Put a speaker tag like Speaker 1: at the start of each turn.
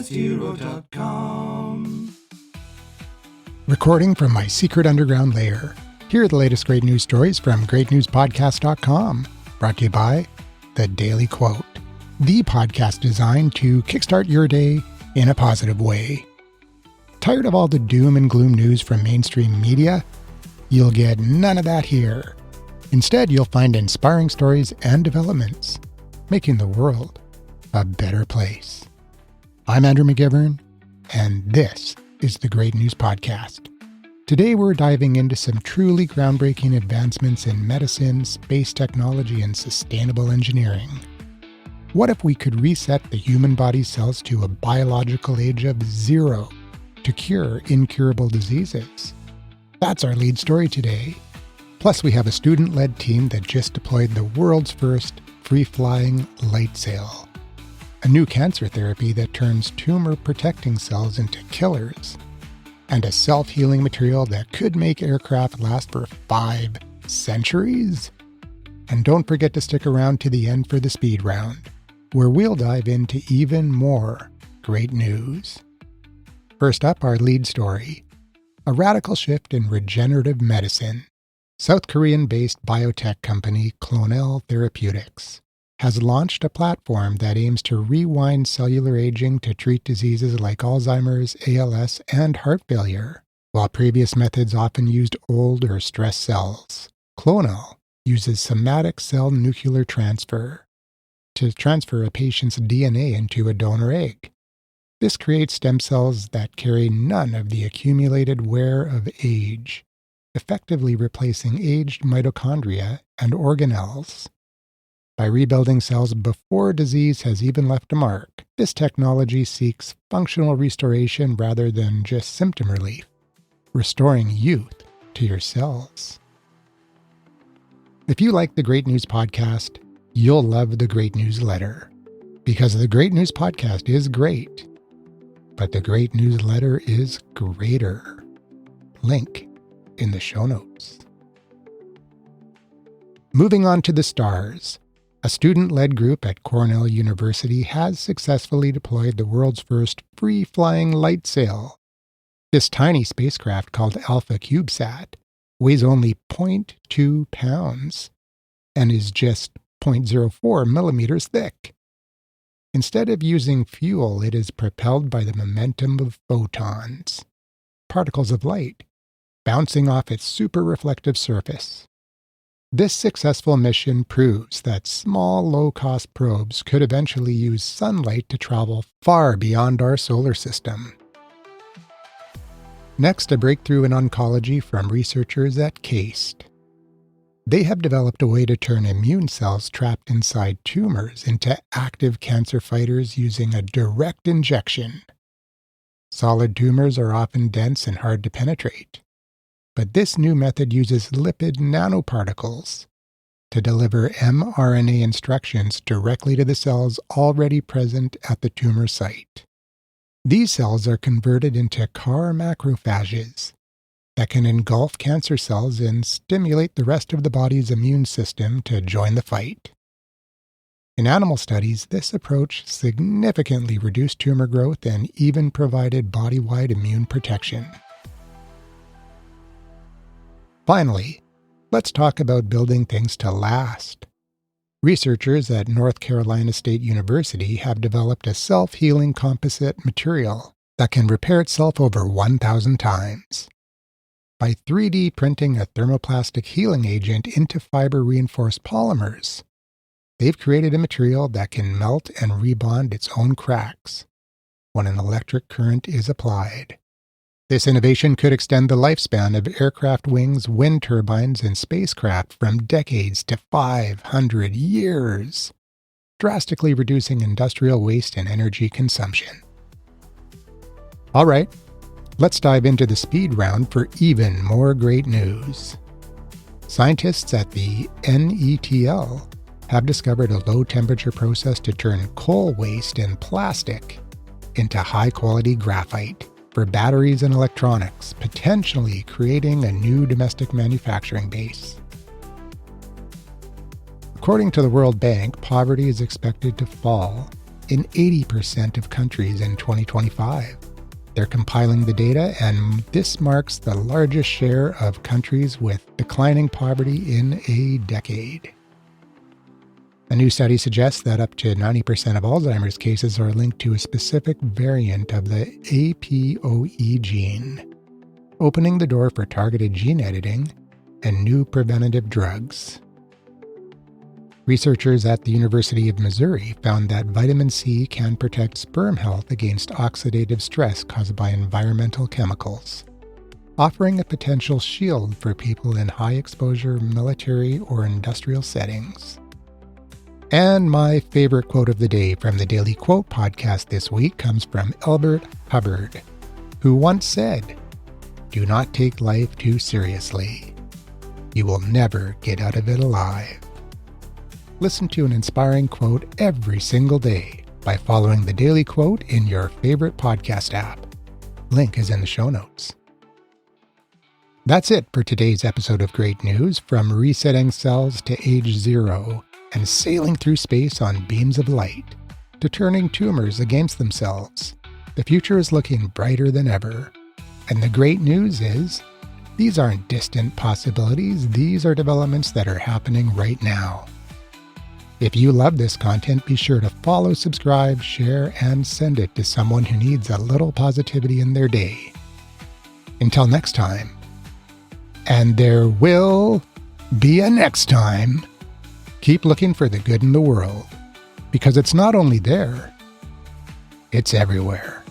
Speaker 1: podcasthero.com.
Speaker 2: Recording from my secret underground lair, here are the latest great news stories from greatnewspodcast.com, brought to you by The Daily Quote, the podcast designed to kickstart your day in a positive way. Tired of all the doom and gloom news from mainstream media? You'll get none of that here. Instead, you'll find inspiring stories and developments, making the world a better place. I'm Andrew McGivern, and this is the Great News Podcast. Today we're diving into some truly groundbreaking advancements in medicine, space technology, and sustainable engineering. What if we could reset the human body's cells to a biological age of 0 to cure incurable diseases? That's our lead story today. Plus, we have a student-led team that just deployed the world's first free-flying light sail, a new cancer therapy that turns tumor-protecting cells into killers, and a self-healing material that could make aircraft last for 5 centuries. And don't forget to stick around to the end for the speed round, where we'll dive into even more great news. First up, our lead story, a radical shift in regenerative medicine. South Korean-based biotech company Clonell Therapeutics has launched a platform that aims to rewind cellular aging to treat diseases like Alzheimer's, ALS, and heart failure. While previous methods often used old or stressed cells, Clonell uses Somatic Cell Nuclear Transfer to transfer a patient's DNA into a donor egg. This creates stem cells that carry none of the accumulated wear of age, effectively replacing aged mitochondria and organelles. By rebuilding cells before disease has even left a mark, this technology seeks functional restoration rather than just symptom relief, restoring youth to your cells. If you like the Great News Podcast, you'll love the Great Newsletter, because the Great News Podcast is great, but the Great Newsletter is greater. Link in the show notes. Moving on to the stars, a student-led group at Cornell University has successfully deployed the world's first free-flying light sail. This tiny spacecraft, called Alpha CubeSat, weighs only 0.2 pounds and is just 0.04 millimeters thick. Instead of using fuel, it is propelled by the momentum of photons, particles of light, bouncing off its super-reflective surface. This successful mission proves that small, low-cost probes could eventually use sunlight to travel far beyond our solar system. Next, a breakthrough in oncology from researchers at CAST. They have developed a way to turn immune cells trapped inside tumors into active cancer fighters using a direct injection. Solid tumors are often dense and hard to penetrate, but this new method uses lipid nanoparticles to deliver mRNA instructions directly to the cells already present at the tumor site. These cells are converted into CAR macrophages that can engulf cancer cells and stimulate the rest of the body's immune system to join the fight. In animal studies, this approach significantly reduced tumor growth and even provided body-wide immune protection. Finally, let's talk about building things to last. Researchers at North Carolina State University have developed a self-healing composite material that can repair itself over 1,000 times. By 3D printing a thermoplastic healing agent into fiber-reinforced polymers, they've created a material that can melt and rebond its own cracks when an electric current is applied. This innovation could extend the lifespan of aircraft wings, wind turbines, and spacecraft from decades to 500 years, drastically reducing industrial waste and energy consumption. All right, let's dive into the speed round for even more great news. Scientists at the NETL have discovered a low-temperature process to turn coal waste and plastic into high-quality graphite for batteries and electronics, potentially creating a new domestic manufacturing base. According to the World Bank, poverty is expected to fall in 80% of countries in 2025. They're compiling the data, and this marks the largest share of countries with declining poverty in a decade. A new study suggests that up to 90% of Alzheimer's cases are linked to a specific variant of the APOE gene, opening the door for targeted gene editing and new preventative drugs. Researchers at the University of Missouri found that vitamin C can protect sperm health against oxidative stress caused by environmental chemicals, offering a potential shield for people in high-exposure military or industrial settings. And my favorite quote of the day from the Daily Quote podcast this week comes from Elbert Hubbard, who once said, "Do not take life too seriously. You will never get out of it alive." Listen to an inspiring quote every single day by following the Daily Quote in your favorite podcast app. Link is in the show notes. That's it for today's episode of Great News, from resetting cells to age 0 and sailing through space on beams of light to turning tumors against themselves. The future is looking brighter than ever. And the great news is, these aren't distant possibilities. These are developments that are happening right now. If you love this content, be sure to follow, subscribe, share, and send it to someone who needs a little positivity in their day. Until next time, and there will be a next time, keep looking for the good in the world, because it's not only there, it's everywhere.